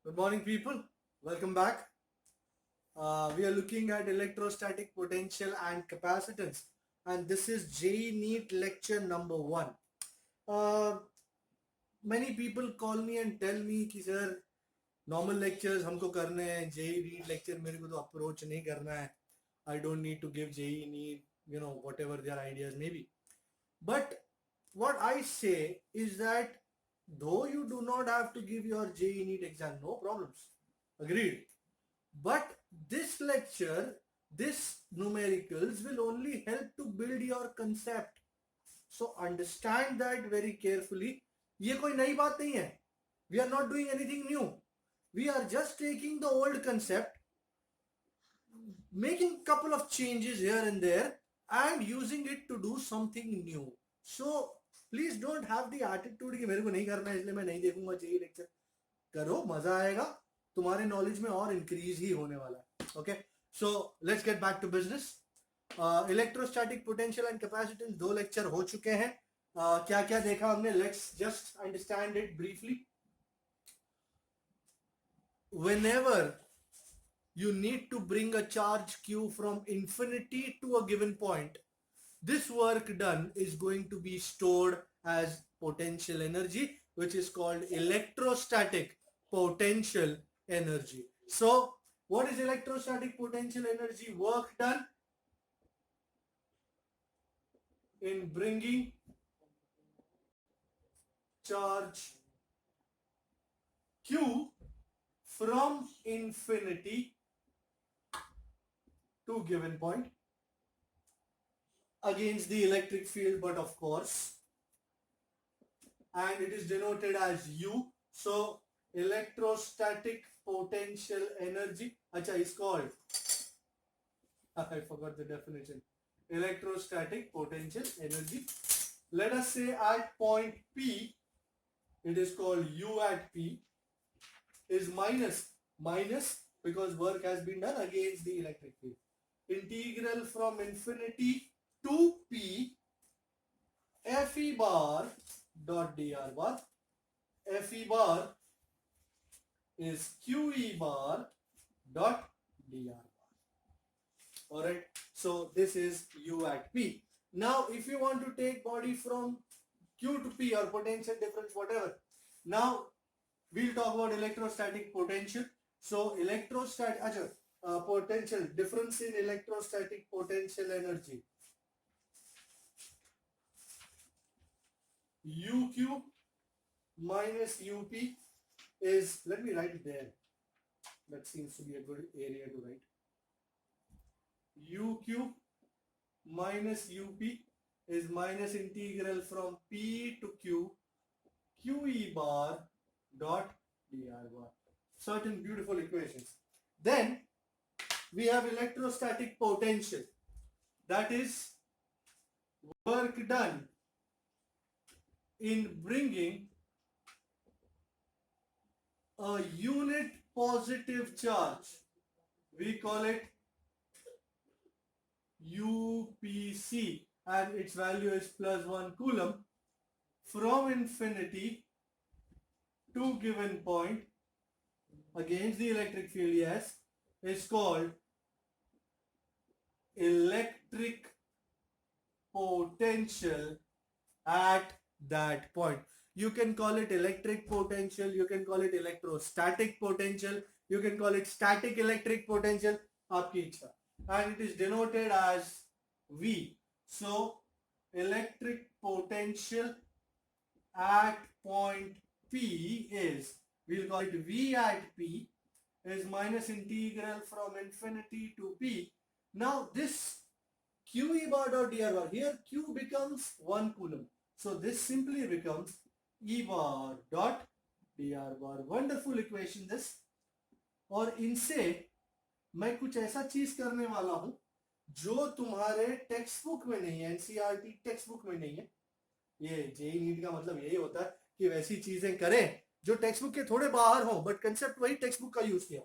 Good morning, people. Welcome back. We are looking at electrostatic potential and capacitance, and this is JEE NEET lecture number 1. Uh, Many people call me and tell me कि sir normal lectures हमको करने हैं, JEE NEET lecture मेरे को तो approach नहीं करना है. I don't need to give JEE NEET, whatever their ideas may be. But what I say is that though you do not have to give your JEE NEET exam, no problems. Agreed. But this lecture, this numericals will only help to build your concept. So understand that very carefully. ये कोई नई बात नहीं है. We are not doing anything new. We are just taking the old concept, making couple of changes here and there, and using it to do something new. So please don't have the attitude कि मेरे को नहीं करना है इसलिए मैं नहीं देखूंगा JEE lecture. करो, मजा आएगा, तुम्हारे नॉलेज में और इंक्रीज ही होने वाला है. Okay, so let's get back to business. Electrostatic potential and capacitance 2 lecture हो चुके हैं. क्या क्या देखा हमने, let's just understand it briefly. Whenever you need to bring a charge q from infinity to a given point, this work done is going to be stored as potential energy, which is called electrostatic potential energy. So what is electrostatic potential energy? Work done in bringing charge q from infinity to given point against the electric field, but of course, and it is denoted as U. So electrostatic potential energy, acha, is called, I forgot the definition, electrostatic potential energy. Let us say at point P, it is called U at P, is minus because work has been done against the electric field. Integral from infinity to P Fe bar dot dr bar. Fe bar is QE bar dot dr bar. Alright, so this is U at P. Now if you want to take body from Q to P or potential difference, whatever, now we'll talk about electrostatic potential. So electrostatic potential difference in electrostatic potential energy. UQ minus UP is, let me write it there. That seems to be a good area to write. UQ minus UP is minus integral from P to Q, QE bar dot dr bar. Certain beautiful equations. Then we have electrostatic potential, that is work done in bringing a unit positive charge. We call it UPC and its value is plus 1 coulomb from infinity to given point against the electric field, yes, is called electric potential at that point. You can call it electric potential, you can call it electrostatic potential, you can call it static electric potential, aapki ichha. And it is denoted as V. So electric potential at point P is, we'll call it V at P, is minus integral from infinity to P. Now this QE bar dot dr bar, here Q becomes 1 coulomb. So this simply becomes E bar dot dr bar. Wonderful equation this. और इनसे मैं कुछ ऐसा चीज करने वाला हूं जो तुम्हारे टेक्स्ट बुक में नहीं है, एनसीईआरटी टेक्स्ट बुक में नहीं है. ये जेईई नीट का मतलब यही होता है कि वैसी चीजें करें जो टेक्स्ट बुक के थोड़े बाहर हो, बट कंसेप्ट वही टेक्स्ट बुक का यूज किया.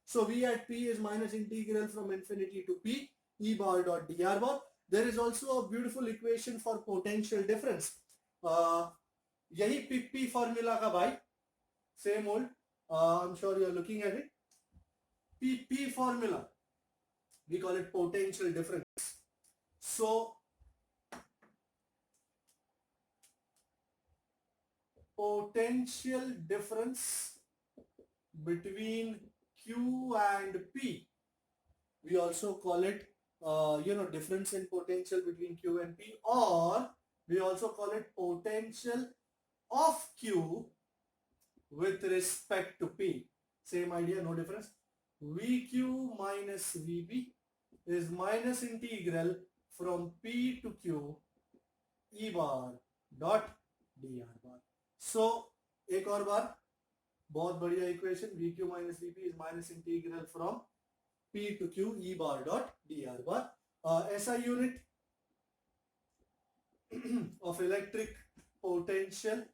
सो V at P is minus integral from infinity to P E bar dot dr bar. There is also a beautiful equation for potential difference. यही P formula का भाई, same old. I'm sure you're looking at it. P formula, we call it potential difference. So potential difference between Q and P, we also call it difference in potential between Q and P, or we also call it potential of Q with respect to P. Same idea, no difference. VQ minus VP is minus integral from P to Q E bar dot dr bar. So एक और बार, बहुत बढ़िया equation, VQ minus VP is minus integral from P to Q E bar dot dr bar. SI unit of electric potential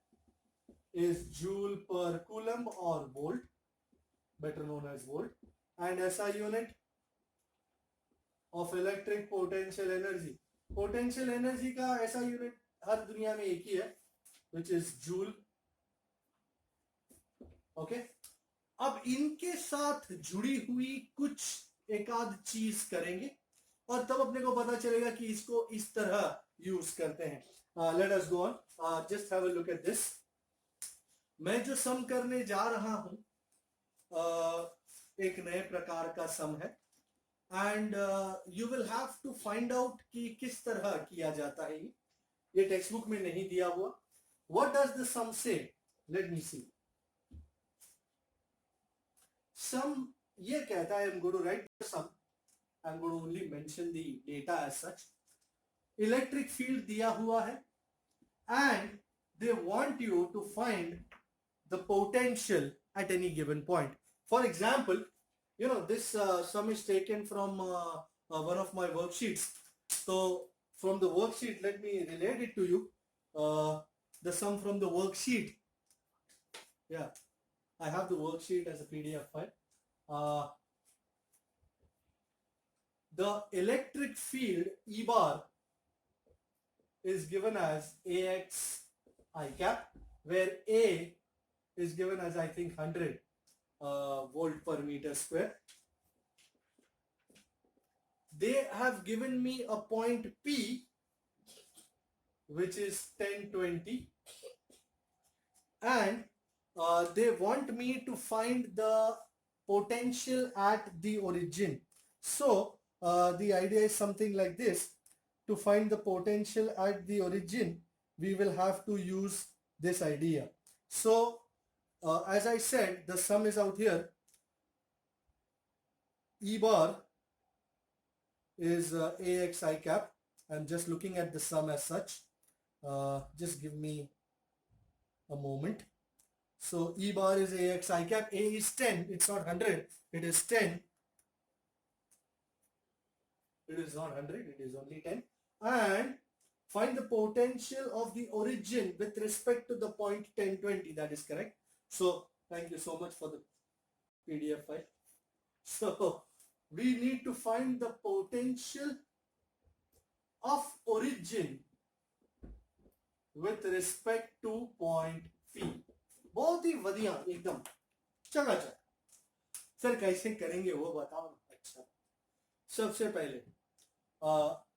is joule per coulomb or volt, better known as volt, and SI unit of electric potential energy. Potential energy का SI unit हर दुनिया में एक ही है, which is joule. Okay? अब इनके साथ जुड़ी हुई कुछ एक आध चीज करेंगे और तब अपने को पता चलेगा कि इसको इस तरह यूज करते हैं. Let us go on. Just have a look at this. मैं जो सम करने जा रहा हूं एक नए प्रकार का सम है, and you will have to find out कि किस तरह किया जाता है. ये टेक्स्ट बुक में नहीं दिया हुआ. व्हाट डज द सम से? लेट मी सी. सम ये कहता है, I am going to write the sum, I am going to only mention the data as such. Electric field दिया हुआ है and they want you to find the potential at any given point. For example, this sum is taken from one of my worksheets. So from the worksheet, let me relate it to you. The sum from the worksheet. Yeah, I have the worksheet as a PDF file. The electric field E bar is given as AX I cap, where A is given as, I think, 100 volt per meter square. They have given me a point P, which is 1020, and they want me to find the potential at the origin. So the idea is something like this. To find the potential at the origin, we will have to use this idea. So as I said, the sum is out here. E bar is AX I cap. I'm just looking at the sum as such. Just give me a moment. So E bar is AX I cap. A is 10. It's not 100. It is 10. It is not 100. It is only 10. And find the potential of the origin with respect to the point 1020. That is correct. So thank you so much for the PDF file. So we need to find the potential of origin with respect to point P. बहुत ही बढ़िया, एकदम चकाचक. Sir कैसे करेंगे वो बताओ. अच्छा, सबसे पहले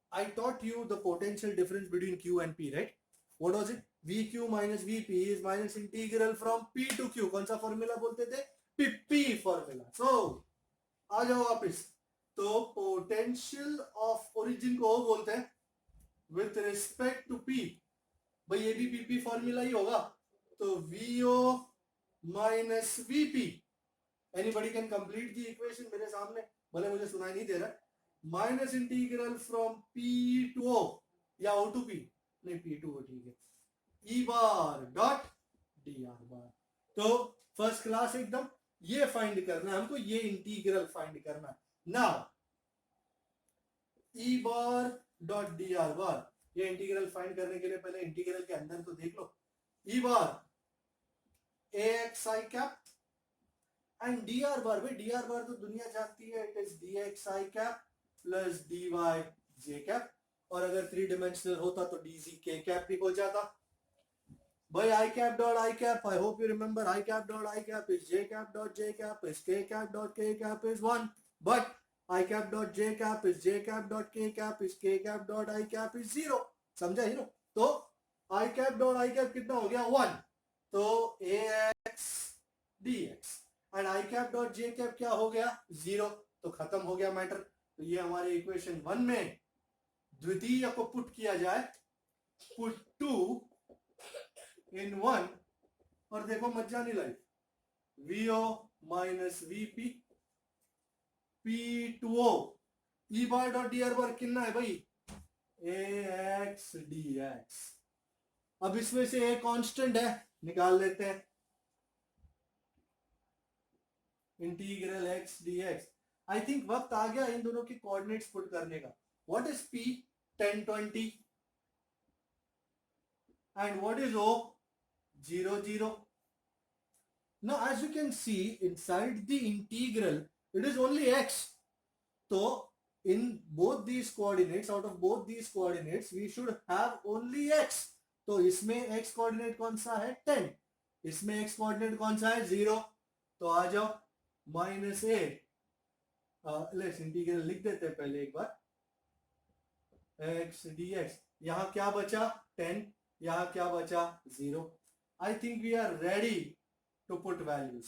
I taught you the potential difference between Q and P, right? What was it? VQ minus VP is minus integral from P to Q. कौन सा फॉर्मूला बोलते थे? P formula. So आ जाओ वापिस. तो पोटेंशियल ऑफ ओरिजिन को बोलते हैं with respect to P. भाई ये भी PP फॉर्मूला ही होगा. तो VO minus VP. Anybody can complete the equation मेरे सामने, भले मुझे सुनाई नहीं दे रहा. Minus integral from P to O या O to P, नहीं P to O ठीक है, E बार डॉट dr बार. तो फर्स्ट क्लास एकदम. ये फाइंड करना है हमको, ये इंटीग्रल फाइंड करना है. नाउ E बार डॉट dr बार, ये इंटीग्रल फाइंड करने के लिए पहले इंटीग्रल के अंदर तो देख लो. E bar AX I cap and dr बार, भाई dr बार तो दुनिया जानती है, it is dx I cap plus dy j cap, और अगर 3 डिमेंशनल होता तो dz k कैप भी हो जाता. By I cap dot I cap, I hope you remember I cap dot I cap is j cap dot j cap is k cap dot k cap is 1. But I cap dot j cap is j cap dot k cap is k cap dot I cap is 0. समझा ही ना? तो I cap dot I cap कितना हो गया 1. तो ax dx and I cap dot j cap क्या हो गया 0. तो खत्म हो गया मैटर. तो ये हमारे इक्वेशन 1 में द्वितीय को पुट किया जाए, पुट 2 in 1 और देखो मजा नहीं लाई. VO minus VP P2O E bar dot dr bar कितना है भाई AX dx. अब इसमें से एक कांस्टेंट है, निकाल लेते हैं. Integral x dx. I think वक्त आ गया इन दोनों के कोऑर्डिनेट्स पुट करने का. What is P 10 20 and what is O 0 0. Now as you can see inside the integral it is only x. So in both these coordinates, out of both these coordinates we should have only x. तो इसमें x coordinate कौन सा है 10, इसमें x coordinate कौन सा है 0. तो आ जाओ माइनस ए. लेट्स इंटीग्रल लिख देते हैं पहले एक बार. x dx. यहां क्या बचा 10, यहां क्या बचा 0. I think we are ready to put values.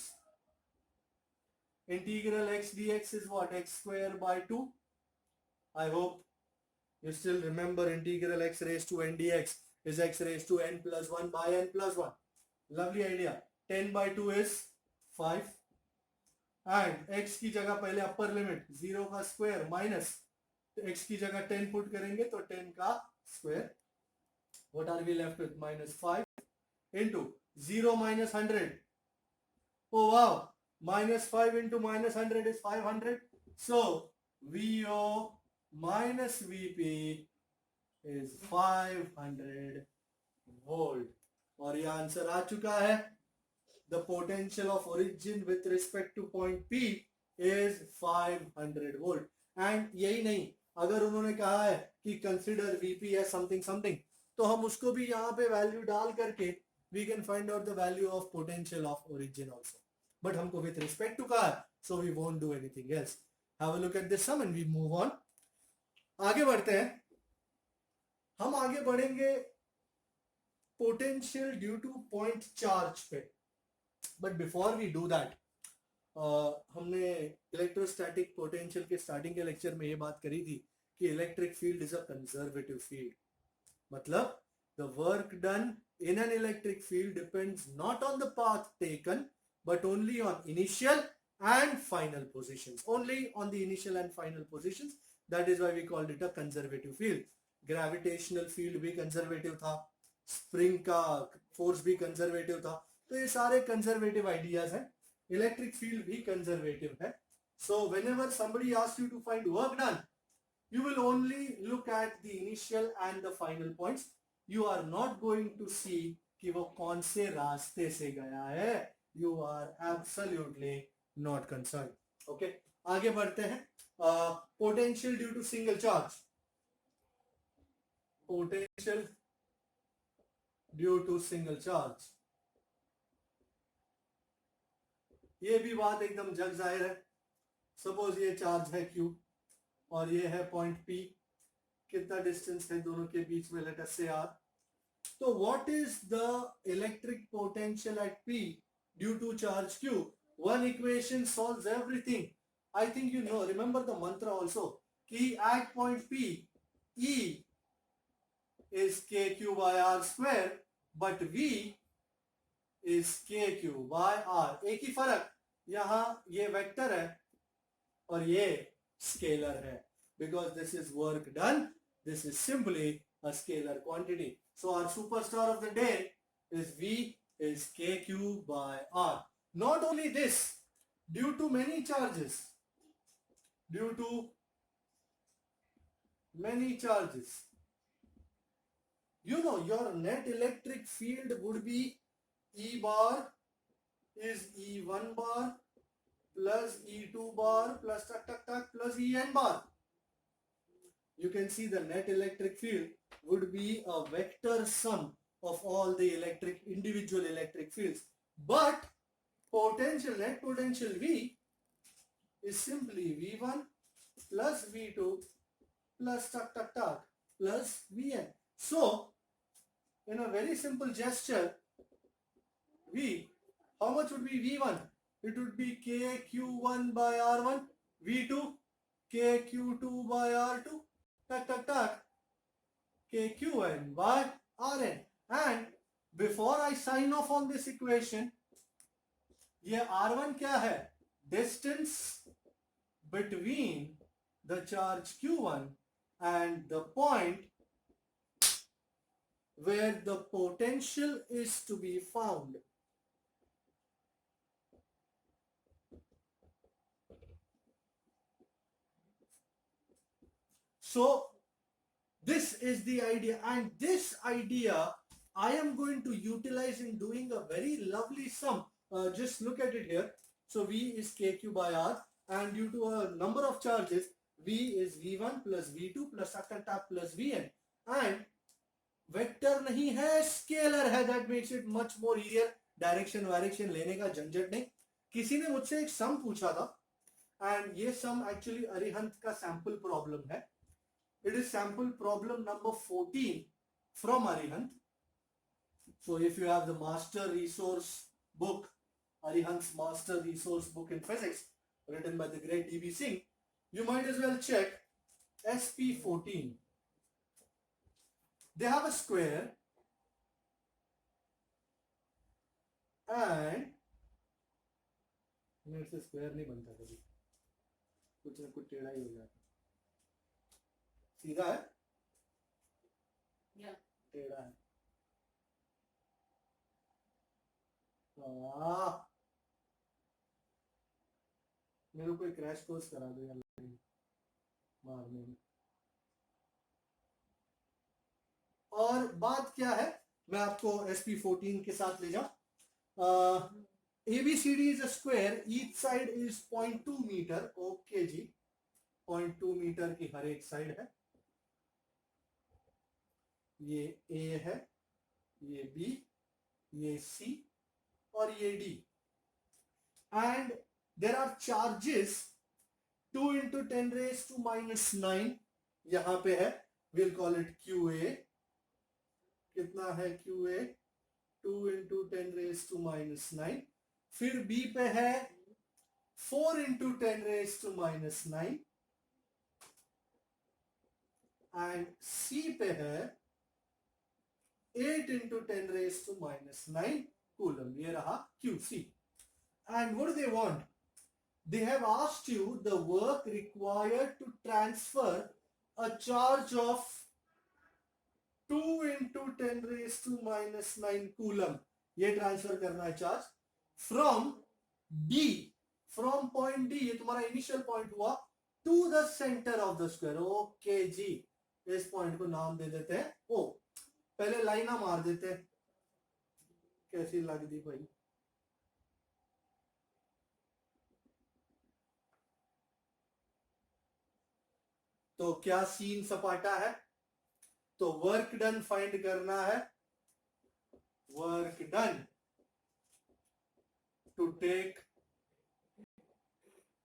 Integral x dx is what? X square by 2. I hope you still remember integral x raised to n dx is x raised to n plus 1 by n plus 1. Lovely idea. 10 by 2 is 5. And x की जगह पहले upper limit 0 का square minus, तो x की जगह 10 put करेंगे तो 10 का square. What are we left with? Minus 5 into 0 minus 100. Oh wow, minus 5 into minus 100 is 500. So VO minus VP is 500 volt. और ये आंसर आ चुका है. The potential of origin with respect to point P is 500 volt. And यही नहीं, अगर उन्होंने कहा है कि consider VP as something something, तो हम उसको भी यहाँ पे वैल्यू डाल करके we can find out the value of potential of origin also. But हमको with respect to कहा है, so we won't do anything else. Have a look at this sum and we move on. आगे बढ़ते हैं. हम आगे बढ़ेंगे potential due to point charge पे. But before we do that, हमने इलेक्ट्रोस्टैटिक पोटेंशियल के स्टार्टिंग के लेक्चर में ये बात करी थी कि electric field is a conservative field. मतलब the work done in an electric field depends not on the path taken but only on initial and final positions. Only on the initial and final positions. That is why we called it a conservative field. Gravitational field भी conservative था, spring का force भी conservative था. तो ये सारे conservative ideas हैं. Electric field भी conservative है. So whenever somebody asks you to find work done, you will only look at the initial and the final points. You are not going to see कि वो कौन से रास्ते से गया है. You are absolutely not concerned. Okay, आगे बढ़ते हैं. Potential due to single charge. Potential due to single charge. ये भी बात एकदम जग जाहिर है. सपोज ये चार्ज है Q और ये है पॉइंट P. कितना डिस्टेंस है दोनों के बीच में? लेट अस से R. तो what is the electric potential at P due to charge Q? One equation solves everything. I think you know, remember the mantra also कि at point P E is KQ by R square but V is KQ by R. एक ही फर्क, यहां ये vector है और ये scalar है. Because this is work done, this is simply a scalar quantity. So our superstar of the day is V is KQ by R. Not only this, due to many charges, you know your net electric field would be E bar is E1 bar plus E2 bar plus tuck tuck tuck plus En bar. You can see the net electric field would be a vector sum of all the individual electric fields. But potential, net potential V is simply V1 plus V2 plus plus Vn. So, in a very simple gesture, V, how much would be V1? It would be KQ1 by R1, V2, KQ2 by R2, KQN by Rn. And before I sign off on this equation, ये R1 क्या है? Distance between the charge Q1 and the point where the potential is to be found. So this is the idea, and this idea I am going to utilize in doing a very lovely sum. Just look at it here. So V is KQ by R, and due to a number of charges, V is V1 plus V2 plus plus Vn, and vector नहीं है, scalar है. That makes it much more easier. Direction वायरेक्शन लेने का झंझट नहीं. किसी ने मुझसे एक सम पूछा था, एंड ये सम एक्चुअली अरिहंत का सैंपल प्रॉब्लम है. It is sample problem number 14 from Arihant. So if you have the master resource book, Arihant's master resource book in physics, written by the great D.B. Singh, you might as well check SP14. They have a square and मेरे से square नहीं बनता कभी, कुछ ना कुछ टेढ़ा ही हो जाता. सीधा है या टेढ़ा है? मेरे को क्रैश कोर्स करा दो यार मारने में. और बात क्या है, मैं आपको SP14 के साथ ले जाऊं. ABCD is a square, each side is 0.2 metre. Okay जी, 0.2 मीटर की हर एक साइड है. ये A है, ये B, ये C और ये D. And there are charges 2 into 10 raised to minus 9 यहां पे है. we'll call it QA. कितना है QA? 2 into 10 raised to minus 9. फिर B पे है 4 into 10 raised to minus 9 and C पे है 8 into 10 raised to minus 9 coulomb. ये रहा QC. And what do they want? They have asked you the work required to transfer a charge of 2 into 10 raised to minus 9 coulomb. ये transfer करना है charge from D, from point D, ये तुम्हारा initial point हुआ, to the center of the square. Okay जी, इस point को नाम दे देते हैं O. पहले लाइना मार देते हैं. कैसी लग दी भाई? तो क्या सीन सपाटा है? तो वर्क डन फाइंड करना है. Work done to take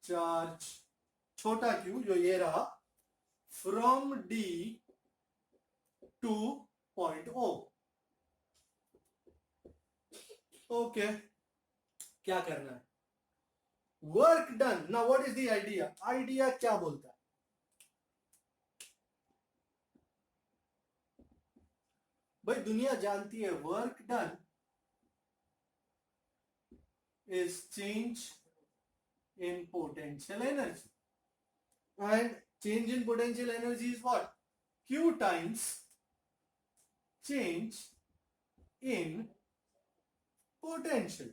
charge छोटा q, जो ये रहा, from D to point O. Okay, क्या करना है? Work done. Now what is the idea? Idea क्या बोलता है? भाई दुनिया जानती है work done is change in potential energy, and change in potential energy is what? Q times change in potential.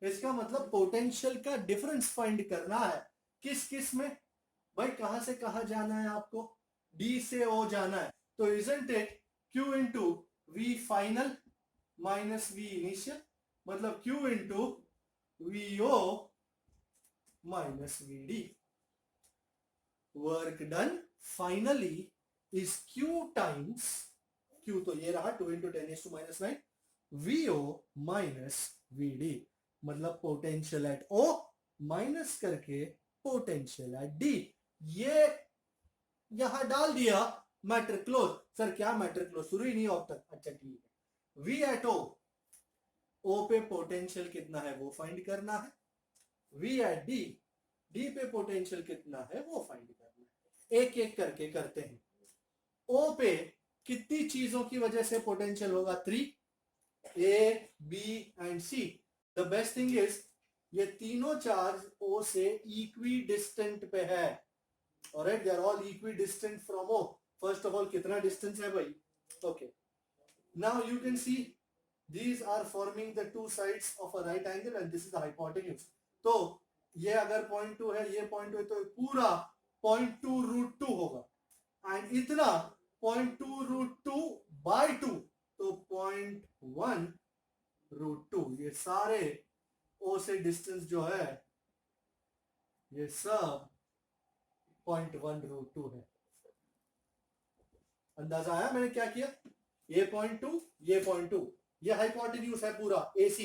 इसका मतलब पोटेंशियल का डिफरेंस फाइंड करना है. किस किस में भाई? कहां से कहां जाना है आपको? D से O जाना है. तो isn't it Q into V final minus V initial, मतलब Q into VO minus VD. Work done finally is Q times Q तो ये रहा 2 into 10 to minus 9 VO minus VD मतलब पोटेंशियल एट O माइनस करके potential at D ये यहां डाल दिया मैटर क्लोज। सर क्या मैटर क्लोज शुरू ही नहीं अब तक। अच्छा ठीक है V एट O पे पोटेंशियल कितना है वो फाइंड करना है। V एट D पे पोटेंशियल कितना है वो फाइंड करना है। एक एक करके करते हैं। O पे कितनी चीजों की वजह से पोटेंशियल होगा 3 A B and C। The best thing is ये तीनों चार्ज O से इक्वी डिस्टेंट पे है। Alright they are all equidistant from O। First of all कितना डिस्टेंस है भाई। Okay now you can see these are forming the two sides of a right angle and this is the hypotenuse। तो ये अगर 0.2 है ये 0.2 है तो पूरा 0.2 रूट 2 होगा एंड इतना 0.2 रूट 2 बाय 2 तो 0.1 रूट 2। ये सारे O से डिस्टेंस जो है ये सब 0.1 रूट 2 है। अंदाजा आया मैंने क्या किया। ये 0.2 ये 0.2 ये हाइपोटेन्यूज है पूरा AC।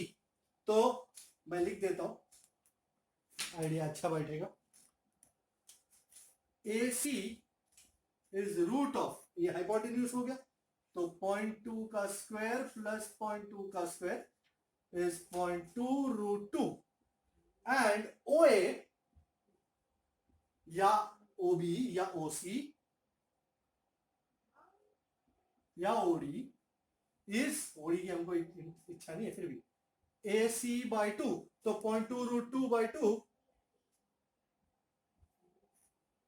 तो मैं लिख देता हूं आइडिया अच्छा बैठेगा। AC इज रूट ऑफ ये हाइपोटेन्यूज हो गया तो 0.2 का स्क्वायर प्लस 0.2 का square is 0.2 root 2 and OA या OB या OC या OD इस OD की हमको इच्छा नहीं है फिर भी AC बाय 2 तो 0.2 root 2 by 2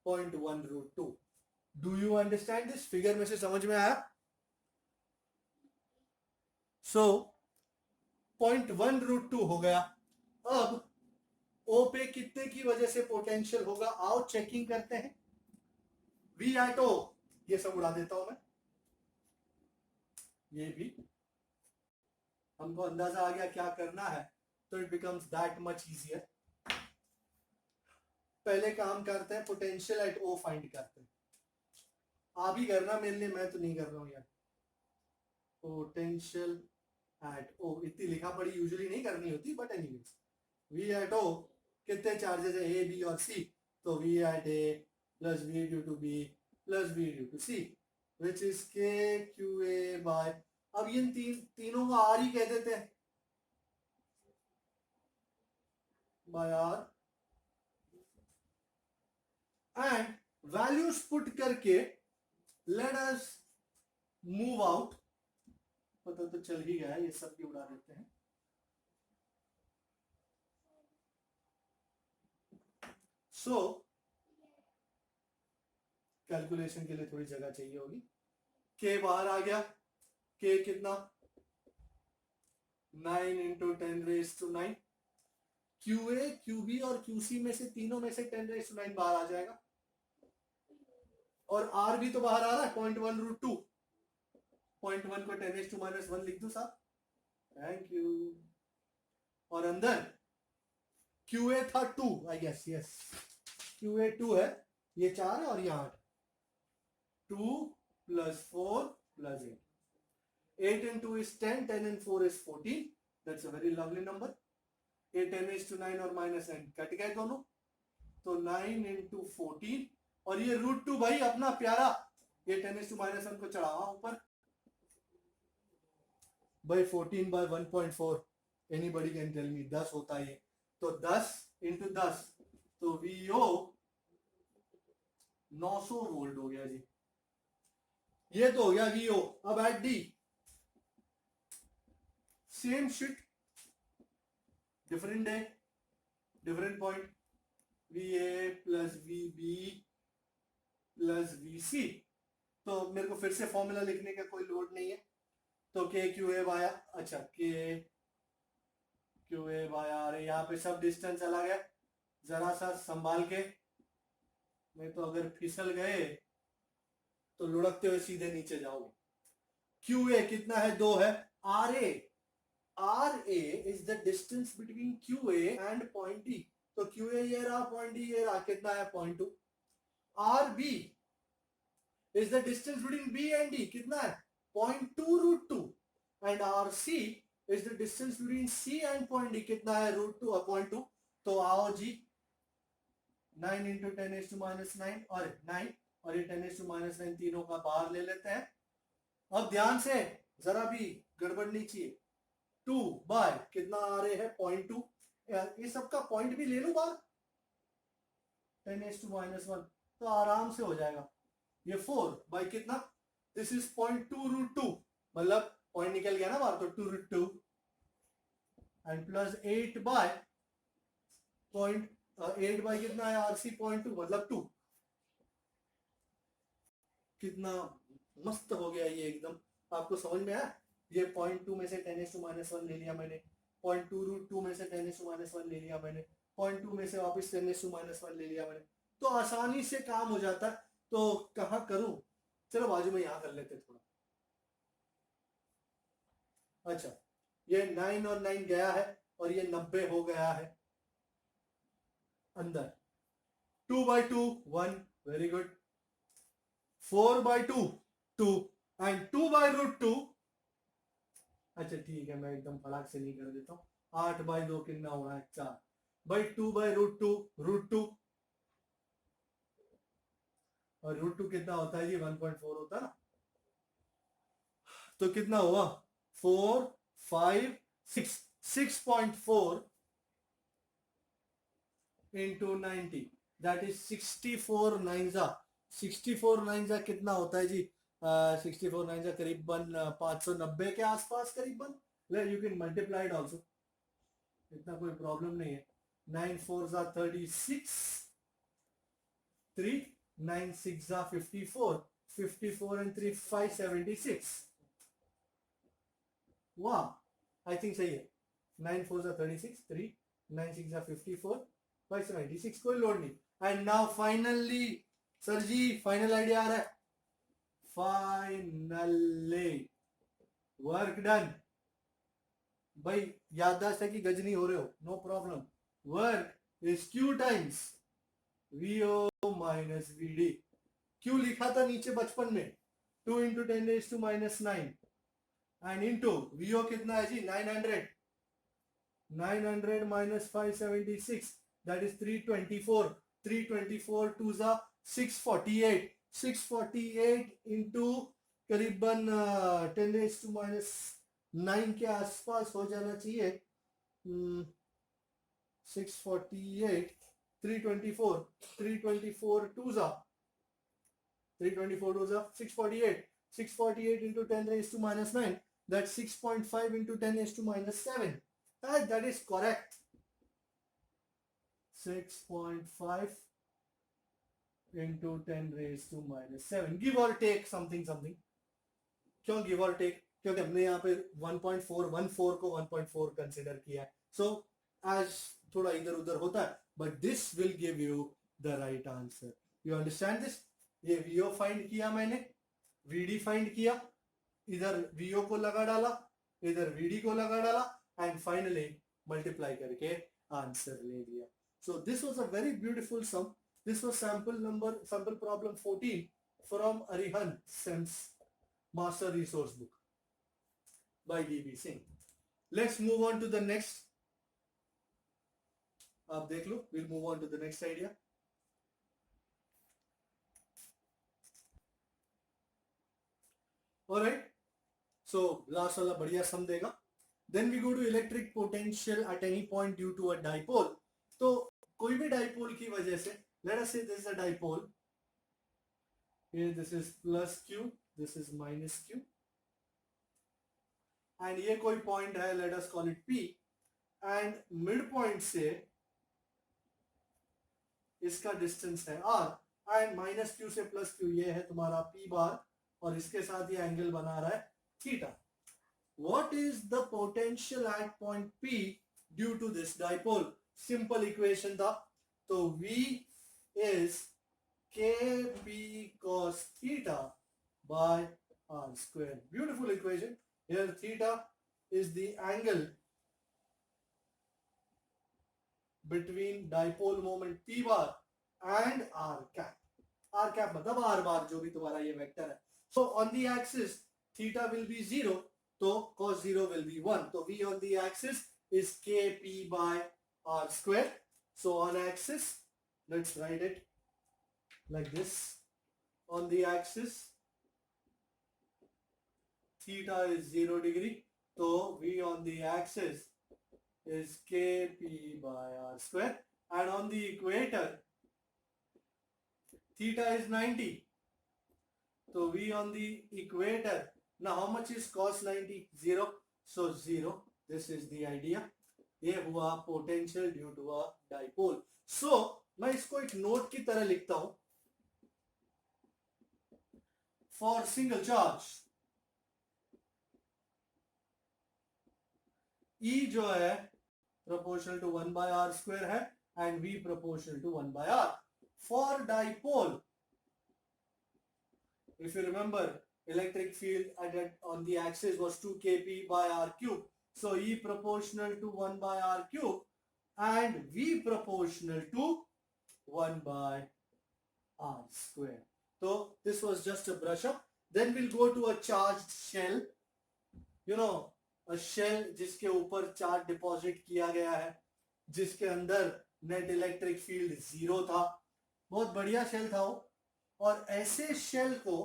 0.1 root 2। Do you understand this figure में से समझ में आया। सो 0.1 रूट 2 हो गया। अब O पे कितने की वजह से पोटेंशियल होगा आओ चेकिंग करते हैं। V एट O ये सब उड़ा देता हूं मैं। ये भी हमको अंदाजा आ गया क्या करना है तो it becomes that much easier. पहले काम करते हैं पोटेंशियल एट O फाइंड करते हैं। आप ही करना मेरे लिए मैं तो नहीं कर रहा हूं यार। पोटेंशियल एट O इतनी लिखा पढ़ी यूजुअली नहीं करनी होती but anyways V at O कितने चार्जेस है A B और C तो V at A plus V due to B plus V due to C which is KQA by अब इन तीनों को R ही कह देते हैं by R and values put करके लेट अस मूव आउट। पता तो चल ही गया ये सब भी उड़ा देते हैं। सो कैलकुलेशन के लिए थोड़ी जगह चाहिए होगी। K बाहर आ गया। K कितना 9 into 10 raise to 9। QA QB और QC में से तीनों में से 10 रेज टू 9 बाहर आ जाएगा और R भी तो बाहर आ रहा है 0.1 रूट 2। 0.1 को 10 रेज टू माइनस 1 लिख दो साहब। Thank you. और अंदर QA था 2 आई गेस यस QA 2 है ये 4 है और ये 8 2 plus 4 plus 8 and 2 is 10 10 and 4 is 14 that's a very lovely number। 8 10 is to 9 और माइनस 9 कट गए दोनों तो 9 into 14 और ये रूट 2 भाई अपना प्यारा ये 10 is to माइनस 1 को चढ़ावा ऊपर भाई 14 by 1.4 anybody can tell me 10 होता है तो 10 into 10 तो VO 900 वोल्ट हो गया जी। ये तो हो गया VO। अब at D same shit different है different point VA plus VB plus VC तो मेरे को फिर से फॉर्मूला लिखने का कोई लोड नहीं है तो KQA बाय अच्छा KQA बाय R यहाँ पे सब डिस्टेंस अलग है जरा सा संभाल के नहीं तो अगर फिसल गए तो लुढ़कते हुए सीधे नीचे जाओगे। QA कितना है 2 है। RA is the distance between QA and point D तो QA ये रहा पॉइंट D ये रहा कितना है 0.2। RB is the distance between B and D कितना है 0.2 root 2 and RC is the distance between C and point D. कितना है root 2 अपॉइंट 2. तो आओ जी 9 into 10 is to minus 9 और 9 और ये 10 is to minus 9 तीनों का बाहर ले लेते हैं. अब ध्यान से जरा भी गड़बड़ नहीं चाहिए. 2 बाय कितना आ रहे हैं 0.2. ये सबका पॉइंट भी ले लो बाहर. 10 is to minus 1 तो आराम से हो जाएगा. ये 4 बाय कितना, दिस इज 0.2 root 2 मतलब पॉइंट निकल गया ना बाहर तो 2 root 2 and plus 8 by point 8 by कितना है आरसी 0.2 मतलब 2. कितना मस्त हो गया ये एकदम. आपको समझ में आया. ये 0.2 में से 10 is to minus 1 ले लिया मैंने. 0.2 root 2 में से 10 is to minus 1 ले लिया मैंने. 0.2 में से वापस 10 is to minus 1 ले लिया मैंने. तो आसानी से काम हो जाता है. तो कहाँ करूं, चलो बाजू में यहां कर लेते थोड़ा. अच्छा ये 9 और 9 गया है और ये 90 हो गया है अंदर. 2 by 2 1 very good. 4 by 2 2 and 2 by root 2. अच्छा ठीक है मैं एकदम फटाक से नहीं कर देता हूँ. 8 by 2 कितना हो रहा है 4 by 2 by root 2 root 2 और root 2 कितना होता है जी 1.4 होता है ना. तो कितना हुआ 4 5 6 6.4 into 90 that is 64 9 64 9 कितना होता है जी 64 9 करीबन 590 के आसपास करीबन. You can multiply it also, इतना कोई प्रॉब्लम नहीं है. 9 4 36 3 9 6 54 54 and 3 576. वाह आई थिंक सही है. 9 4 36 3 9 6 54 576 कोई लोड नहीं. And now finally sir ji final idea आ रहा है. Finally work done. भाई याददाश्त है कि गजनी हो रहे हो, no problem. Work is Q times VO minus VD. Q लिखा था नीचे बचपन में 2 into 10 raised to minus 9 and into VO कितना है जी 900. 900 minus 576 that is 324. 324 2 648. 648 into करीबन 10 raised to minus 9 के आसपास हो जाना चाहिए. 648 324 324 2 324 2 648. 648 into 10 raised to minus 9 that's 6.5 into 10 raised to minus 7. That is correct. 6.5 into 10 raised to minus 7 give or take something. क्यों give or take? क्योंकि हमने यहाँ पे 1.414 को 1.4 कंसिडर किया है. सो आज थोड़ा इधर उधर होता है but this will give you the right answer. You understand this. ये वीओ फाइंड किया मैंने, वीडी फाइंड किया, इधर वीओ को लगा डाला, इधर वीडी को लगा डाला एंड फाइनली मल्टीप्लाई करके आंसर ले लिया. So this was a very beautiful sum. This was sample problem 14 from Arihant sims master resource book by DB Singh. Let's move on to the next. आप देख लो. We'll move on to the next idea. Alright. So last वाला बढ़िया सम देगा. Then we go to electric potential at any point due to a dipole. तो कोई भी dipole की वजह से, let us say this is a dipole. Here this is plus Q, this is minus Q. And ये कोई point है, let us call it P. And mid point से इसका डिस्टेंस है R. एंड माइनस Q से plus Q ये है तुम्हारा P बार और इसके साथ ये एंगल बना रहा है theta. What is the potential at point P due to this dipole? Simple equation था. तो V is KP cos theta by R square. Beautiful equation. Here theta is the angle between dipole moment P bar and R cap. R cap मतलब R bar जो भी तुम्हारा ये vector है. So on the axis theta will be 0, तो cos 0 will be 1. So V on the axis is kp by r square. So on axis, let's write it like this. On the axis, theta is 0 degree. So V on the axis is kp by r square. And on the equator, theta is 90. So V on the equator. Now how much is cos 90? 0. So 0. This is the idea. ये हुआ potential due to a dipole. So मैं इसको एक note की तरह लिखता हूं. For single charge E जो है proportional to 1 by r square है and V proportional to 1 by r. For dipole, if you remember, electric field on the axis was 2 kp by r cube. So E proportional to 1 by r cube and V proportional to 1 by r square. So this was just a brush up. Then we'll go to a charged shell. You know, a shell जिसके ऊपर charge deposit किया गया है, जिसके अंदर net electric field 0 था. बहुत बढ़िया शेल था वो. और ऐसे शेल को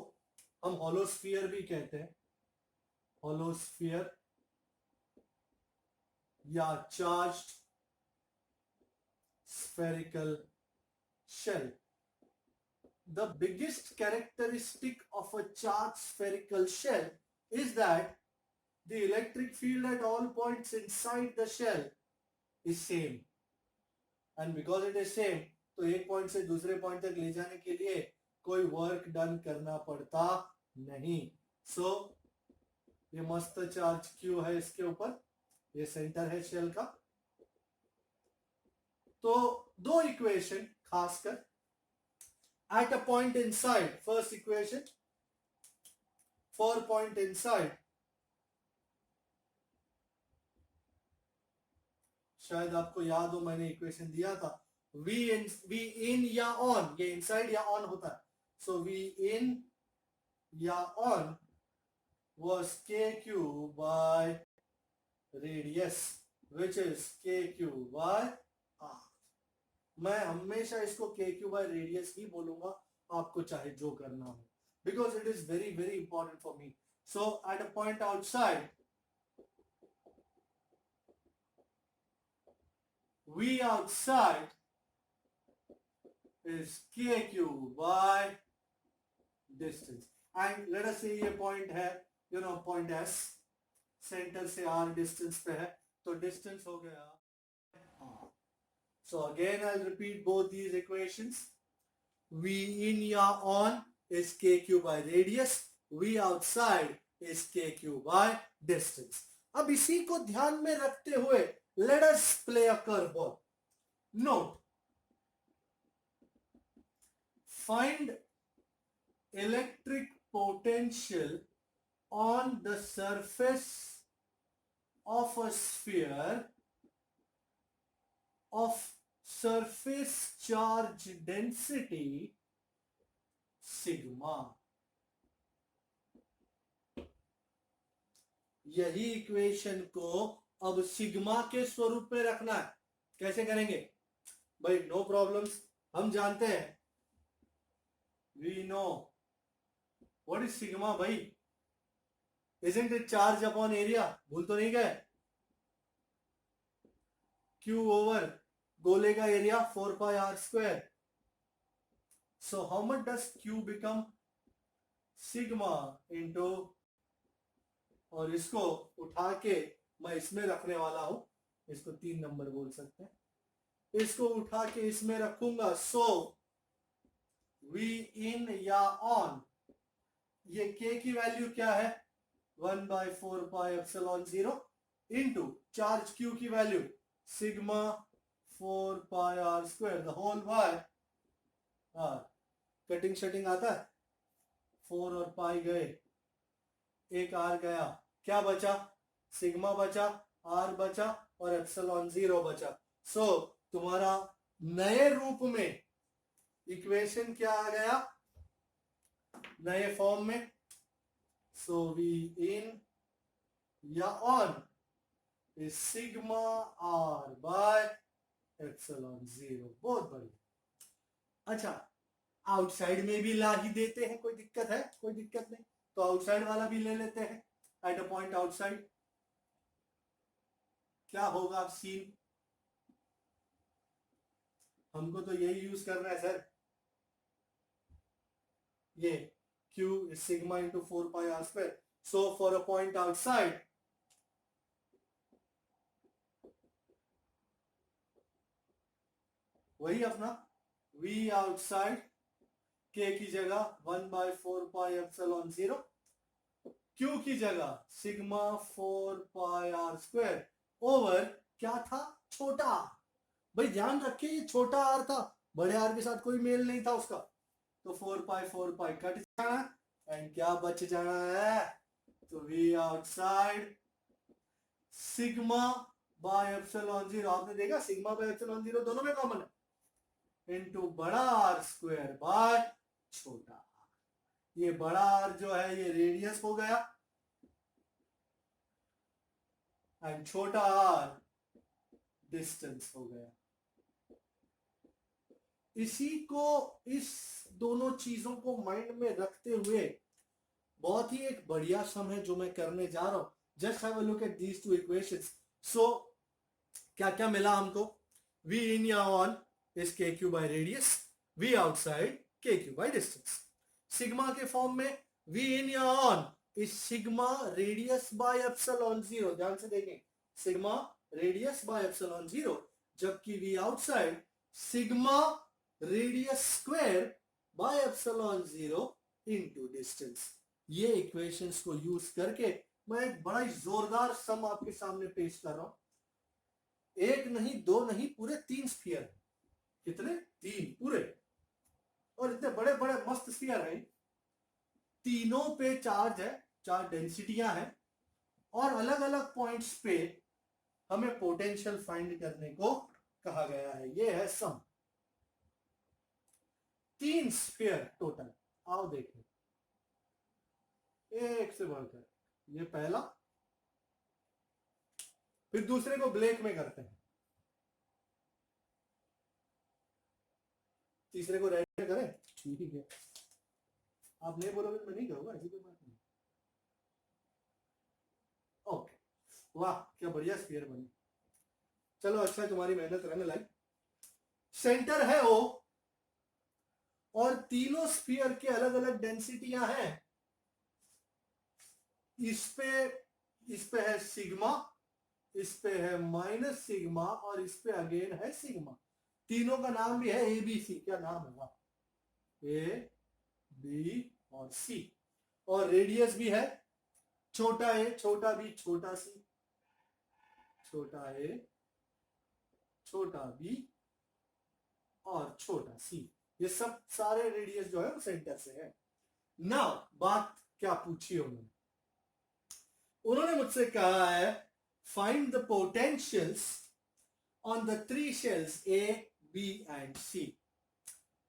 हम होलोस्फीयर भी कहते हैं. होलोस्फीयर या charged spherical shell. The biggest characteristic of a charged spherical shell is that the electric field at all points inside the shell is same. And because it is same, तो एक पॉइंट से दूसरे पॉइंट तक ले जाने के लिए कोई वर्क डन करना पड़ता नहीं. सो ये मस्त चार्ज Q है इसके ऊपर. ये सेंटर है शेल का. तो दो इक्वेशन खासकर at a point inside. First equation for point inside, शायद आपको याद हो मैंने इक्वेशन दिया था. V in या on, ये इनसाइड या ऑन होता है. सो V in या on was kq by radius which is kq by r. मैं हमेशा इसको kq by radius ही बोलूंगा, आपको चाहे जो करना हो, because it is very very important for me. So at a point outside, V outside is kq by distance. And let us say ये point है, you know, point S, centre से r distance पे है, तो distance हो गया r. So again I'll repeat both these equations. V in या on is kq by radius, V outside is kq by distance. अब इसी को ध्यान में रखते हुए let us play a curveball. Note, find electric potential on the surface of a sphere of surface charge density sigma. यही equation को अब सिग्मा के स्वरूप में रखना है. कैसे करेंगे भाई? No problems. हम जानते हैं, we know what is sigma भाई. Isn't it charge upon area? भूल तो नहीं गए? Q over गोले का area 4 pi r square. So how much does Q become? Sigma into, और इसको उठा के मैं इसमें रखने वाला हूं. इसको 3 नंबर बोल सकते हैं. इसको उठा के इसमें रखूंगा. सो V in या on, ये K की वैल्यू क्या है? 1 by 4 pi epsilon 0 into charge Q की value sigma 4 pi r square the whole by r. Cutting शटिंग आता है. 4 और पाई गए, एक r गया, क्या बचा? सिग्मा बचा, r बचा और एप्सिलॉन 0 बचा. सो तुम्हारा नए रूप में इक्वेशन क्या आ गया? नए फॉर्म में सो वी इन या on is sigma R by epsilon zero. बहुत बढ़िया। अच्छा, आउटसाइड में भी ला ही देते हैं, कोई दिक्कत है? कोई दिक्कत नहीं, तो आउटसाइड वाला भी ले लेते हैं। एट अ पॉइंट आउटसाइड क्या होगा सीन? हमको तो यही यूज करना है सर। ये Q is sigma into 4 pi r square. So for a point outside, वही अपना V outside K की जगह 1 by 4 pi epsilon 0, Q की जगह sigma 4 pi r square over क्या था? छोटा। भाई ध्यान रखिए ये छोटा r था, बड़े r के साथ कोई मेल नहीं था उसका, तो 4 pi कट जाना एंड क्या बच जाना है? तो V outside sigma by epsilon 0, आपने देखा सिग्मा बाय एप्सिलॉन 0 दोनों में कॉमन है, इनटू बड़ा आर स्क्वायर बाय छोटा आर। ये बड़ा आर जो है ये रेडियस हो गया एंड छोटा आर डिस्टेंस हो गया। इसी को, इस दोनों चीजों को माइंड में रखते हुए बहुत ही एक बढ़िया सम है जो मैं करने जा रहा हूं। Just have a look at these two equations. So क्या क्या मिला हमको? V in या on is KQ by radius, V outside KQ by distance। Sigma के फॉर्म में V in या on is sigma radius by epsilon 0। ध्यान से देखें, सिग्मा रेडियस बाय एप्सिलॉन 0, जबकि V outside sigma radius square by epsilon 0 into distance. ये equations को use करके मैं एक बड़ा ही जोरदार सम आपके सामने पेश कर रहा हूं। एक नहीं, दो नहीं, पूरे 3 स्फीयर। कितने? 3 पूरे। और इतने बड़े बड़े मस्त स्फीयर हैं, तीनों पे चार्ज है, 4 डेंसिटियां हैं, और अलग अलग पॉइंट्स पे हमें पोटेंशियल फाइंड करने को कहा गया है। ये है सम, 3 स्फीयर टोटल। आओ देखें, एक से बढ़कर ये पहला, फिर दूसरे को ब्लैक में करते हैं, तीसरे को रेड में करें। ठीक है, आप नहीं बोलोगे तो मैं नहीं करूंगा, ऐसी कोई बात नहीं। ओके, वाह क्या बढ़िया स्फीयर बनी। चलो अच्छा, तुम्हारी मेहनत रंग लाई। सेंटर है ओ, और तीनों स्फीयर के अलग अलग डेंसिटियां हैं। इस पे है सिग्मा, इस पे है माइनस सिग्मा, और इस पे अगेन है सिग्मा। तीनों का नाम भी है ए बी सी। क्या नाम है? वाह, ए बी और सी। और रेडियस भी है, छोटा ए छोटा बी छोटा सी, छोटा ए छोटा बी और छोटा सी। ये सब सारे रेडियस जो है वो सेंटर से है ना। बात क्या पूछी उन्होंने मुझसे कहा है find the potentials on the 3 shells A B and C.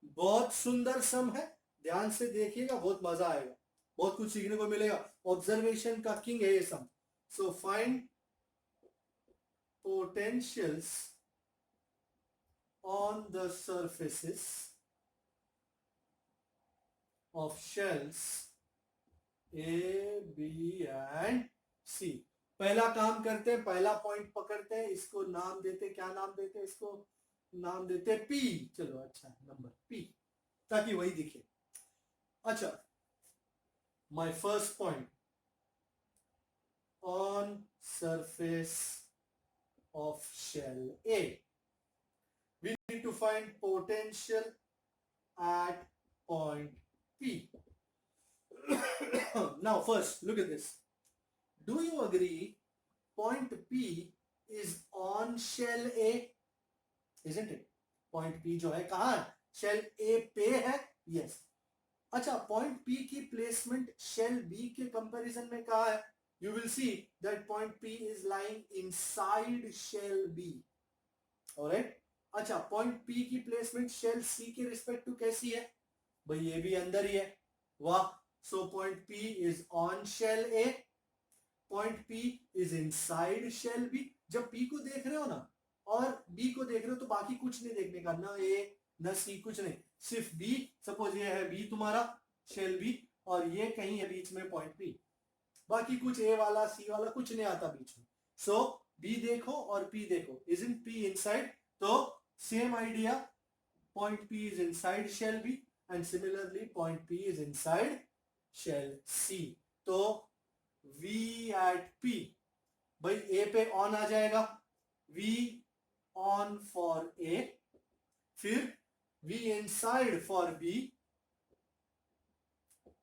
बहुत सुंदर सम है, ध्यान से देखिएगा, बहुत मजा आएगा, बहुत कुछ सीखने को मिलेगा। ऑब्जर्वेशन का किंग है ये sum. So find potentials on the surfaces of shells A, B and C। पहला काम करते हैं, पहला पॉइंट पकड़ते हैं, इसको नाम देते, क्या नाम देते? इसको नाम देते P। चलो अच्छा, नंबर P, ताकि वही दिखे। अच्छा, my first point on surface of shell A, we need to find potential at point P. Now first look at this. Do you agree point P is on shell A? Isn't it? Point P जो है कहाँ है? Shell A पे है। Yes. अच्छा, point P की placement shell B के comparison में कहाँ है? You will see that point P is lying inside shell B. Alright? अच्छा, पॉइंट P की प्लेसमेंट शेल C के रिस्पेक्ट टू कैसी है? भाई ये भी अंदर ही है। वाह, So point P is on shell A. Point P is inside shell B. जब P को देख रहे हो ना और B को देख रहे हो तो बाकी कुछ नहीं देखने का, ना A ना C, कुछ नहीं, सिर्फ B. सपोज ये है B तुम्हारा शेल B और ये कहीं है बीच में पॉइंट P. बाकी कुछ A वाला C वाला कुछ नहीं आता बीच में. सो B देखो और P देखो. Isn't P inside? तो same idea, point P is inside shell B and similarly point P is inside shell C. तो V at P, भाई A पे ऑन आ जाएगा, V on for A, फिर V inside for B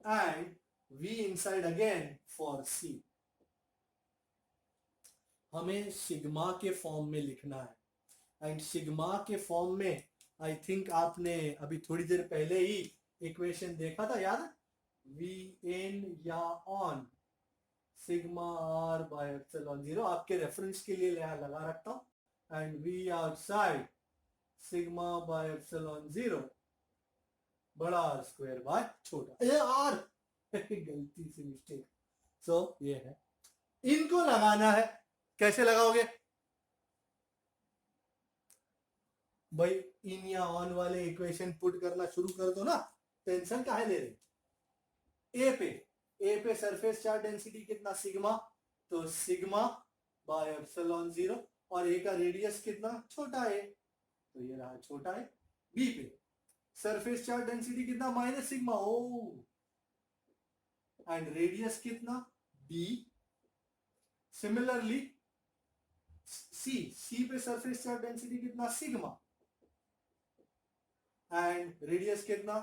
and V inside again for C. हमें sigma के form में लिखना है. एंड सिग्मा के फॉर्म में आई थिंक आपने अभी थोड़ी देर पहले ही इक्वेशन देखा था, याद है? वी इन या on sigma R by epsilon 0. आपके रेफरेंस के लिए लगा रखता हूं. And V outside sigma by epsilon 0 बड़ा आर स्क्वायर बाय छोटा ये आर. गलती से मिस्टेक. सो ये है, इनको लगाना है. कैसे लगाओगे भाई? इन या ऑन वाले इक्वेशन पुट करना शुरू कर दो ना, टेंशन काहे ले रहे? ए पे सरफेस चार्ज डेंसिटी कितना? सिग्मा. तो सिग्मा बाय एप्सिलॉन 0 और ए का रेडियस कितना? छोटा है, तो ये रहा छोटा है. बी पे सरफेस चार्ज डेंसिटी कितना? Minus sigma. Oh and radius कितना? बी. सिमिलरली सी पे सरफेस चार्ज डेंसिटी कितना? सिग्मा एंड रेडियस कितना?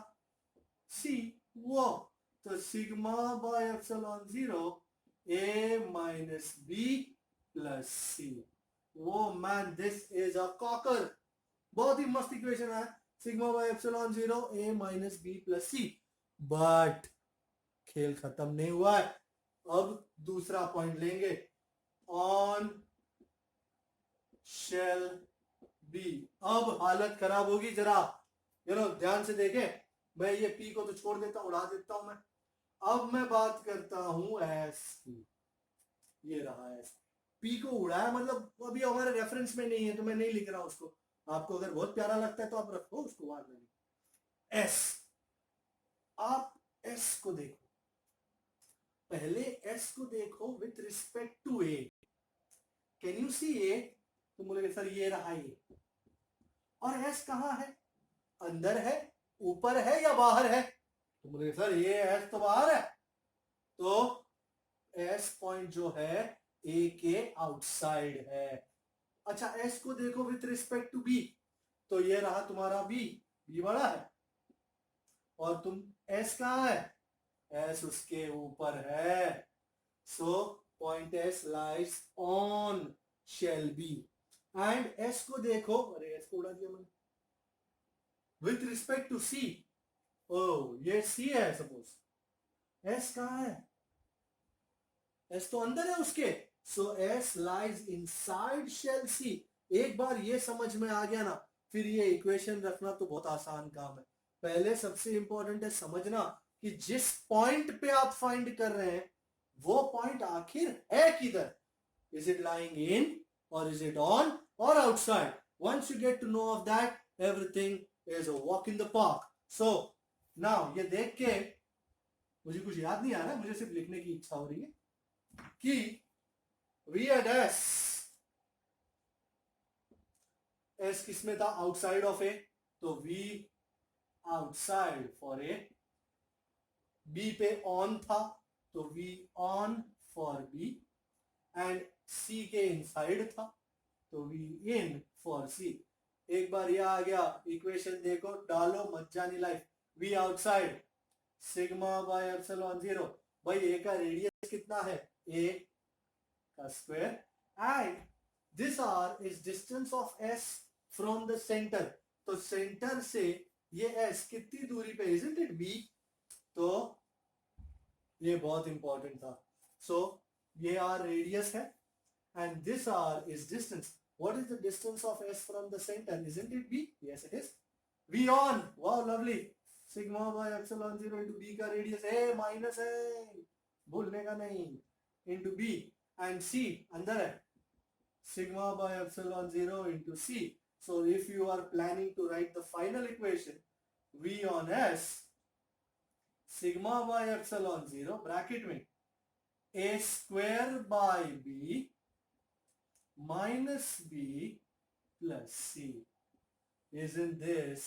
सी. वो तो sigma by epsilon 0 A minus B plus C. वो man this is a corker. बहुत ही मस्त इक्वेशन है. Sigma by epsilon 0 A minus B plus C. But खेल खत्म नहीं हुआ है. अब दूसरा पॉइंट लेंगे. On shall be. अब हालत खराब होगी. जरा ध्यान से देखे. मैं ये पी को तो छोड़ देता हूं, उड़ा देता हूं मैं. अब मैं बात करता हूं एस की. ये रहा एस. पी को उड़ाया मतलब अभी हमारे रेफरेंस में नहीं है तो मैं नहीं लिख रहा हूं उसको. आपको अगर बहुत प्यारा लगता है तो आप रखो उसको बाद में. एस, आप एस को देखो. पहले एस को देखो with respect to A. Can you see A? तो बोलेंगे सर ये रहा ये. और एस कहां है? अंदर है, ऊपर है या बाहर है? तो बोलेंगे सर ये एस तो बाहर है. तो एस पॉइंट जो है ए के आउटसाइड है. अच्छा एस को देखो विथ रिस्पेक्ट टू बी. तो ये रहा तुम्हारा बी. बी बड़ा है और तुम एस कहां है? एस उसके ऊपर है. So point S lies on shall be. And S को देखो. अरे एस को उड़ा दिया मैंने. विथ रिस्पेक्ट टू सी. ओ ये सी है सपोज. एस कहां है? एस तो अंदर है उसके. सो S lies inside shall see. एक बार ये समझ में आ गया ना, फिर ये इक्वेशन रखना तो बहुत आसान काम है. पहले सबसे इंपॉर्टेंट है समझना कि जिस पॉइंट पे आप फाइंड कर रहे हैं वो पॉइंट आखिर है किधर. इज इट लाइंग इन और इज इट ऑन और outside? Once you get to know of that, everything is a walk in the park. So now ये देख के मुझे कुछ याद नहीं आ रहा, मुझे सिर्फ लिखने की इच्छा हो रही है कि वी एट एस. एस किसमें था? Outside of A. तो V outside for A. B पे ऑन था तो V on for B. And C के इनसाइड था तो वी इन फॉर सी. एक बार ये आ गया. इक्वेशन देखो, डालो, मत जानी life. V outside sigma by epsilon 0. भाई ए का रेडियस कितना है? ए का square. And this R is distance of S from the centre. तो सेंटर से ये एस कितनी दूरी पे? Isn't it be? तो ये बहुत इंपॉर्टेंट था. सो ये आर रेडियस है and this r is distance. What is the distance of s from the center? Isn't it b? Yes it is. V on. Wow, lovely. Sigma by epsilon 0 into B का radius है minus है, भूलने का नहीं, into B and सी अंदर है, sigma by epsilon 0 into c. So if you are planning to write the final equation, V on S, sigma by epsilon 0 bracket में a square by b minus b plus c. Isn't this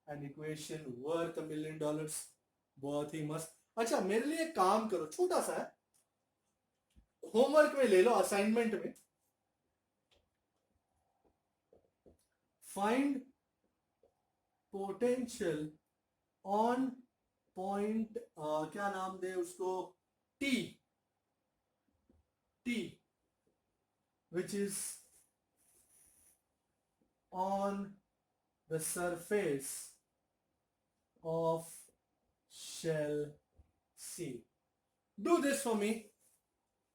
an equation worth $1 million? बहुत ही मस्त. अच्छा मेरे लिए काम करो, छोटा सा है, होमवर्क में ले लो, असाइनमेंट में find potential on point क्या नाम दे उसको, T which is on the surface of shell C. Do this for me.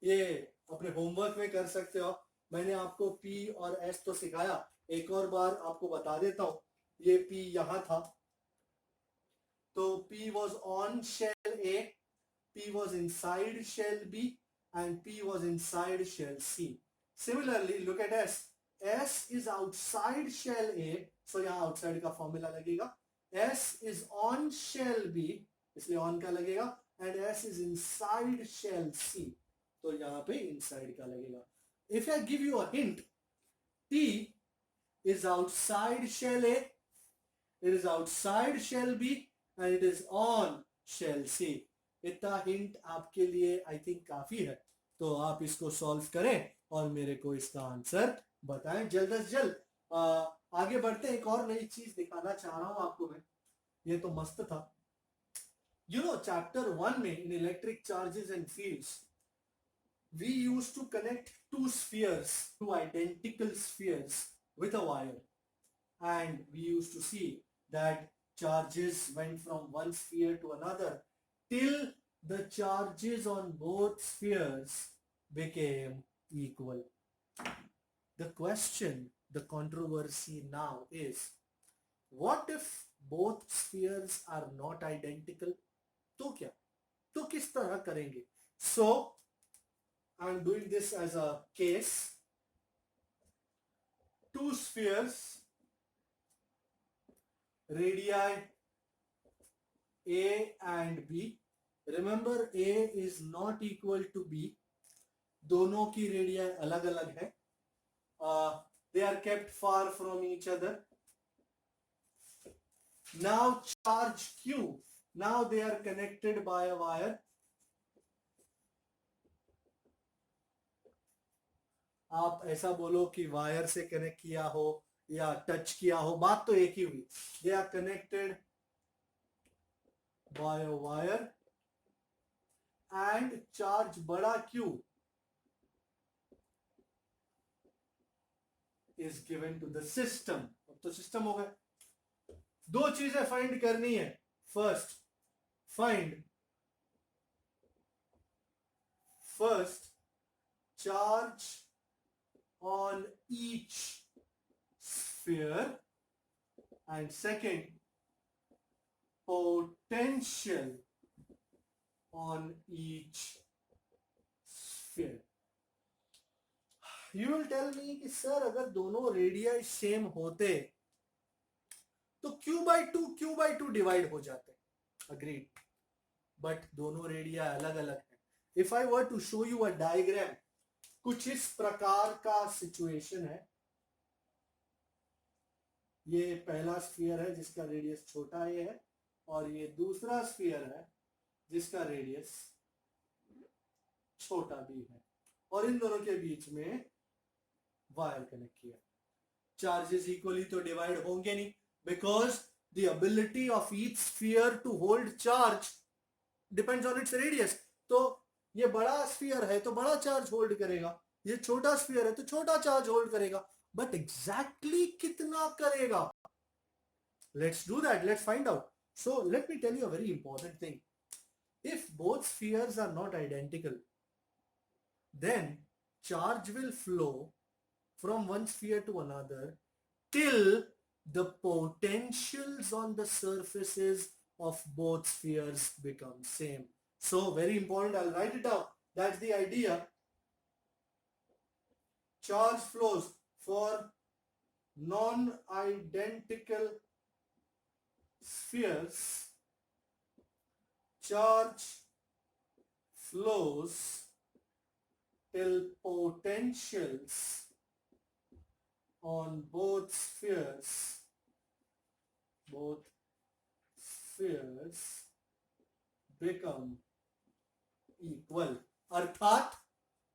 ये अपने होमवर्क में कर सकते हो. मैंने आपको P और S तो सिखाया, एक और बार आपको बता देता हूं. ये P यहां था, तो P was on shell A, P was inside shell B and P was inside shell C. Similarly, look at S. S is outside shell A, so यहाँ outside का फॉर्मूला लगेगा. S is on shell B, इसलिए on का लगेगा, and S is inside shell C, तो यहाँ पे inside का लगेगा. If I give you a hint, T is outside shell A, it is outside shell B and it is on shell C. इतना hint आपके लिए आई थिंक काफी है, तो आप इसको सॉल्व करें और मेरे को इसका आंसर बताएं जल्द से जल्द. आगे बढ़ते, एक और नई चीज दिखाना चाह रहा हूं आपको मैं, ये तो मस्त था. यू नो चैप्टर 1 में इन electric charges and fields we used to connect two spheres, two identical spheres with a wire, and we used to see that charges went from one sphere to another till the charges on both spheres became equal. The question, the controversy now is, what if both spheres are not identical? तो क्या, तो किस तरह करेंगे? So I'm doing this as a case. Two spheres, radii A and B. Remember, A is not equal to B. दोनों की radii अलग अलग है. They are kept far from each other. Now charge Q. Now they are connected by a wire. आप ऐसा बोलो कि wire से कनेक्ट किया हो या टच किया हो, बात तो एक ही हुई. They are connected by a wire and charge बड़ा Q is given to the system. अब तो सिस्टम हो गया. दो चीजें फाइंड करनी है. First, find first charge on each sphere, and second, potential on each sphere. You will tell me कि सर अगर दोनों रेडियाई सेम होते तो Q/2 डिवाइड हो जाते. अग्रीड, बट दोनों रेडियाई अलग अलग है. If I were to show you a diagram, कुछ इस प्रकार का सिचुएशन है. ये पहला स्फीयर है जिसका रेडियस छोटा ये है, और ये दूसरा स्फीयर है जिसका रेडियस छोटा भी है, और इन दोनों के बीच में वायर कनेक्ट किया. चार्जेस इक्वली तो डिवाइड होंगे नहीं, because the ability of each sphere to hold charge depends on its radius. तो ये बड़ा स्फीयर है तो बड़ा चार्ज होल्ड करेगा, ये छोटा स्फीयर है तो छोटा चार्ज होल्ड करेगा, बट एग्जैक्टली कितना करेगा? Let's do that, let's find out. So let me tell you a very important thing. If both spheres are not identical, then charge will flow from one sphere to another till the potentials on the surfaces of both spheres become same. So very important, I'll write it down. That's the idea. Charge flows for non-identical spheres. Charge flows till potentials on both spheres become equal. अर्थात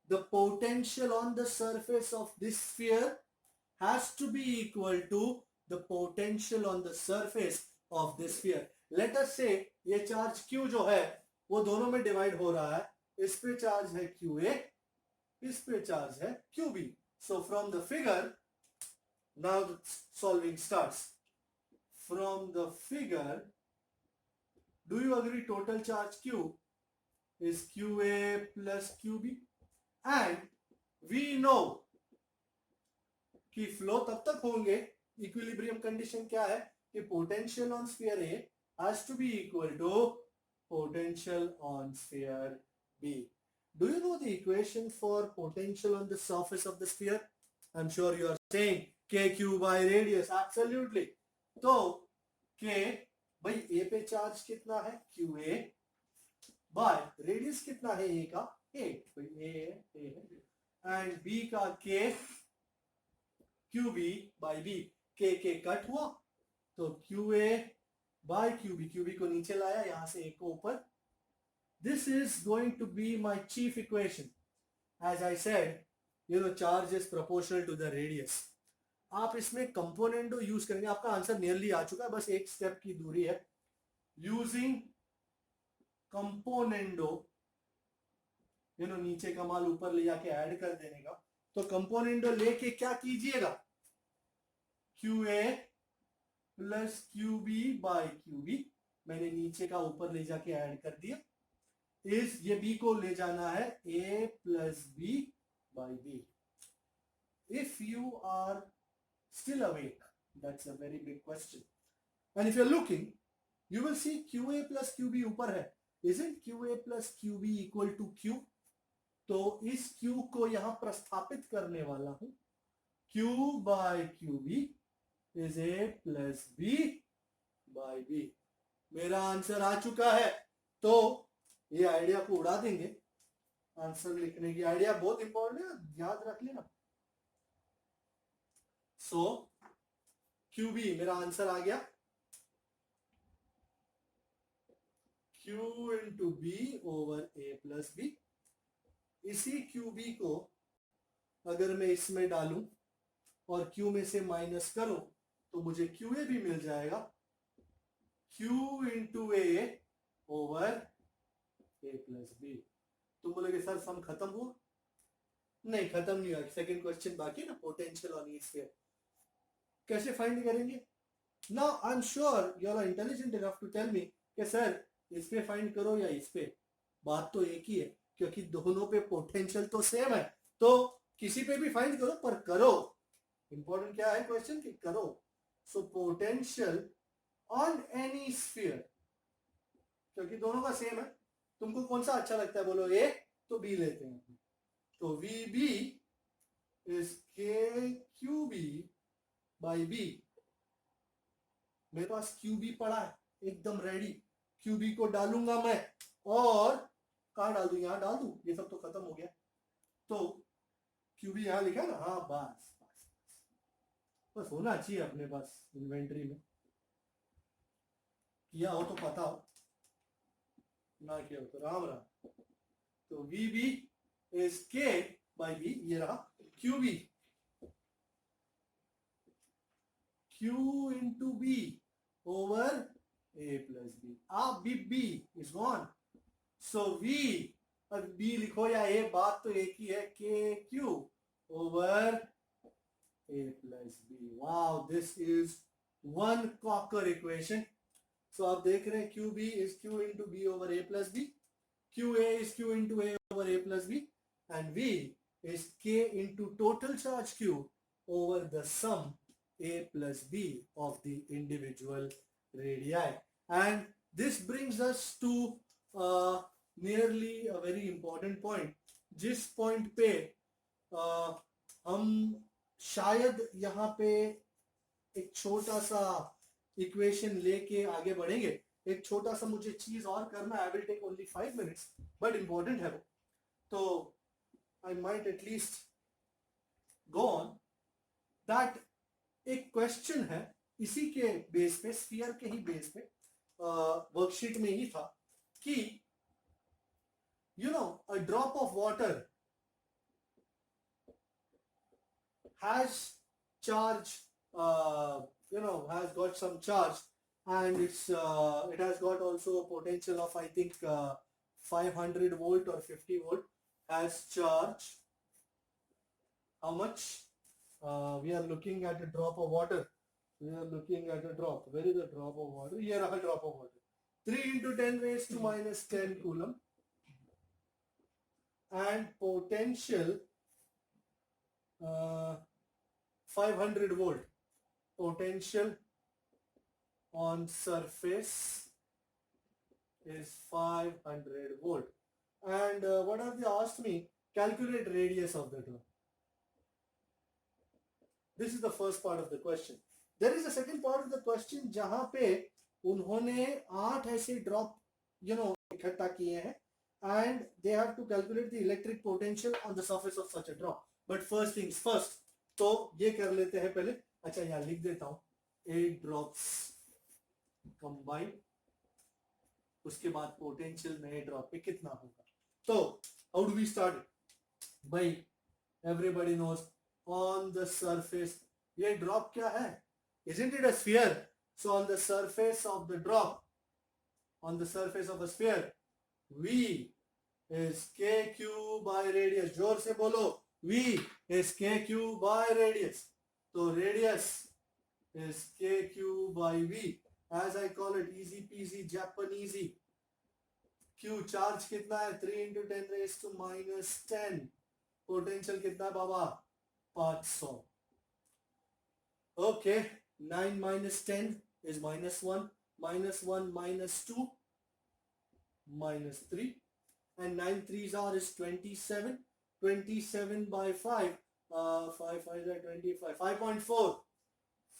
the potential on the surface of this sphere has to be equal to the potential on the surface of this sphere. Let us say ये charge Q जो है वो दोनों में divide हो रहा है. इस पे चार्ज है QA, इस पे चार्ज है QB. So from the figure, now the solving starts. From the figure, do you agree total charge Q is QA plus QB? And we know कि फ्लो तब तक होंगे, इक्विलिब्रियम कंडीशन क्या है कि potential on sphere A has to be equal to potential on sphere B. Do you know the equation for potential on the surface of the sphere? I'm sure you are saying KQ by radius. Absolutely. तो K भाई A पे charge कितना है QA by radius कितना है A का 8 भाई A है एंड B का K QB by B. K cut हुआ तो QA by QB को नीचे लाया यहां से A को ऊपर. This is going to be my chief equation. As I said, charge is proportional to the radius. आप इसमें कंपोनेंडो यूज करेंगे. आपका आंसर नियरली आ चुका है, बस एक स्टेप की दूरी है. यूजिंग कंपोनेंडो, नीचे का माल ऊपर ले जाके ऐड कर देने का. तो कंपोनेंडो लेके क्या कीजिएगा, QA plus QB by QB मैंने नीचे का ऊपर ले जाके ऐड कर दिया. इस ये B को ले जाना है A plus B by B. If you are still awake, that's a very big question. And if you're looking, you will see QA plus QB ऊपर है. Isn't QA plus QB equal to Q? तो इस Q को यहां प्रस्थापित करने वाला हूं. Q by QB is A plus B by B. मेरा आंसर आ चुका है. तो ये आइडिया को उड़ा देंगे. आंसर लिखने की आइडिया बहुत इंपॉर्टेंट है, याद रख लेना. सो QB मेरा आंसर आ गया. Q into B over A plus B. इसी QB को अगर मैं इसमें डालूं और Q में से माइनस करूं तो मुझे QA भी मिल जाएगा. Q into A over A plus B. तुम बोलोगे सर सम खत्म हुआ? नहीं, खत्म नहीं हुआ. सेकंड क्वेश्चन बाकी ना, पोटेंशियल ऑन ईच स्फीयर कैसे फाइंड करेंगे. Now I am sure you are intelligent enough to tell me कि सर इस पे फाइंड करो या इस पे. बात तो एक ही है क्योंकि दोनों पे पोटेंशियल तो सेम है. तो किसी पे भी फाइंड करो पर करो. इंपॉर्टेंट क्या है क्वेश्चन कि करो. So potential on any sphere, क्योंकि दोनों का सेम है. तुमको कौन सा अच्छा लगता है बोलो, ए तो बी लेते हैं. तो VB is KQB by B. मेरे पास QB पड़ा है एकदम रेडी. QB को डालूंगा मैं और कहाँ डाल दूं, यहाँ डाल दूं. ये सब तो खत्म हो गया. तो QB यहाँ लिखा ना, हाँ बस बस होना चाहिए अपने पास इन्वेंटरी में. किया हो तो पता हो, ना किया हो तो राम राम. तो VB is K by B. ये रहा QB. Q into B over A plus B. अब B is gone. So V और B लिखो या A, बात तो एक ही है. KQ over A plus B. Wow, this is one Cocker equation. So आप देख रहे हैं QB is Q into B over A plus B. QA is Q into A over A plus B. And V is K into total charge Q over the sum A plus B of the individual radii. And This brings us to nearly a very important point, जिस point पे हम शायद यहाँ पे एक छोटा सा equation लेके आगे बढ़ेंगे. एक छोटा सा मुझे चीज और करना है. I will take only 5 minutes, but important है वो. तो I might at least go on. That एक क्वेश्चन है इसी के बेस पे, स्फीयर के ही बेस पे, वर्कशीट में ही था कि a drop of water has charge, has got some charge, and it has got also a potential of, I think, 500 volt or 50 volt as charge. How much? We are looking at a drop of water. We are looking at a drop. Where is the drop of water? Here, a drop of water. 3 into 10 raised to minus 10 coulomb. And potential 500 volt. Potential on surface is 500 volt. And what have they asked me? Calculate radius of the drop. This is the first part of the question. There is a second part of the question जहां पे उन्होंने 8 ऐसे drop इकट्ठा किए हैं, and they have to calculate the electric potential on the surface of such a drop. But first things first, तो ये कर लेते हैं पहले. अच्छा, यहाँ लिख देता हूँ 8 drops combine, उसके बाद पोटेंशियल नए ड्रॉप पे कितना होगा. तो how do we start it? भाई everybody knows on the surface, ये ड्रॉप क्या है? Isn't it a sphere? So on the surface of the drop, on the surface of a sphere, V is KQ by radius. जोर से बोलो. V is KQ by radius. तो radius is KQ by V. As I call it, easy peasy Japanesey. Q charge कितना है? 3 into 10 raised to minus 10. Potential कितना है बाबा? 500. Okay, 9 minus 10 is minus 1. Minus 1 minus 2 minus 3. And 9 3s are is 27. 27 by 5. 5 5 is 25. 5.4.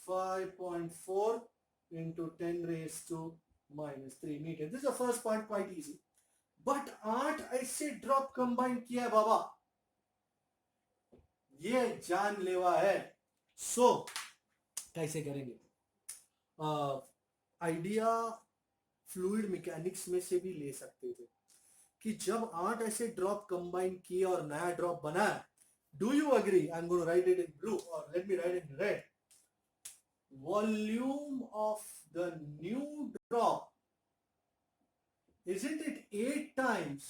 5.4 into 10 raised to minus 3 meter. This is the first part, quite easy. But 8 ऐसे drop combine किया है बाबा, ये जानलेवा है. सो कैसे करेंगे? आइडिया फ्लूइड मैकेनिक्स में से भी ले सकते थे कि जब 8 ऐसे ड्रॉप कंबाइन किए और नया ड्रॉप बना है. Do you agree? I am going to write it in blue और let me write in red. Volume of the new drop, isn't it 8 times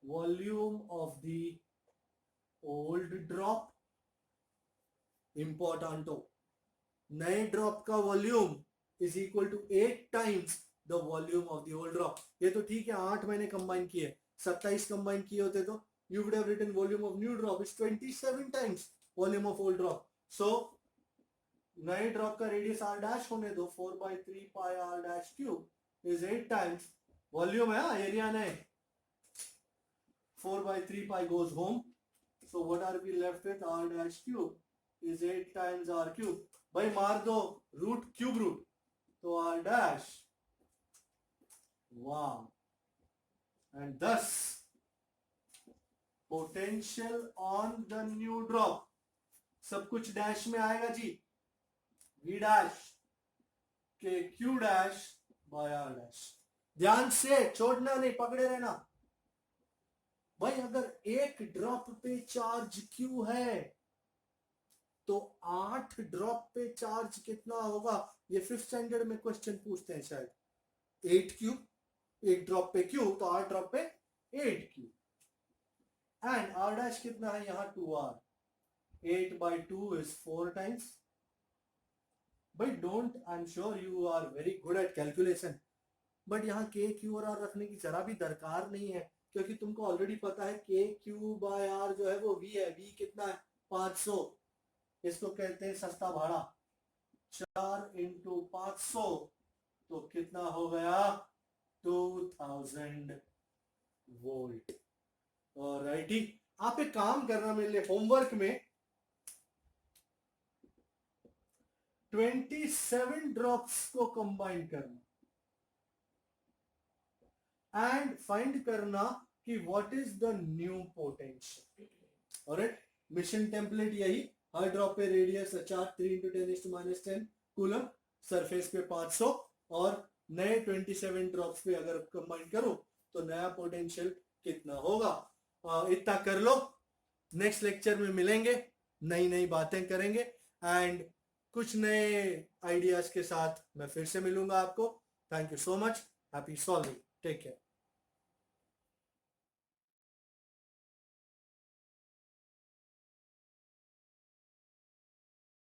volume of the old drop? Importanto. नए drop का volume is equal to 8 times the volume of the old drop. ये तो ठीक है, 8 मैंने combine किए, 27 combine किए होते तो you would have written volume of new drop is 27 times volume of old drop. So नए ड्रॉप का रेडियस r डैश होने दो. 4/3 pi r dash cube is 8 times volume है, एरिया नहीं. 4/3 pi goes home. So what are we left with? R dash cube is 8 times r cube. भाई मार दो root, cube root, तो r dash. Wow. And thus potential on the new drop, सब कुछ dash में आएगा जी. V dash के Q dash by R dash. ध्यान से छोड़ना नहीं, पकड़े रहना भाई. अगर एक ड्रॉप पे चार्ज Q है तो 8 ड्रॉप पे चार्ज कितना होगा? ये 5th स्टैंडर्ड में क्वेश्चन पूछते हैं शायद. 8Q, एक ड्रॉप पे Q, तो 8 ड्रॉप पे 8Q. एंड R डैश कितना है यहाँ? 2R. 8/2 is 4 times. भाई don't, I am sure you are very good at calculation, but यहाँ K Q और R रखने की जरा भी दरकार नहीं है, क्योंकि तुमको ऑलरेडी पता है K Q by R जो है वो V है. V कितना है? 500. इसको कहते हैं सस्ता भाड़ा. 4 into 500 तो कितना हो गया 2000 वोल्ट। ऑलराइटी, आप एक काम करना मेरे लिए होमवर्क में 27 ड्रॉप्स को कंबाइन करना एंड फाइंड करना कि what is the new potential. Alright, mission template यही, हर ड्रॉप पे रेडियस चार्ज 3 × 10⁻10 कूलम, सरफेस पे 500, और नए 27 ड्रॉप्स पे अगर कंबाइन करो तो नया पोटेंशियल कितना होगा। इतना कर लो, नेक्स्ट लेक्चर में मिलेंगे, नई नई बातें करेंगे एंड कुछ नए आइडियाज के साथ मैं फिर से मिलूंगा आपको। Thank you so much, happy solving, take care.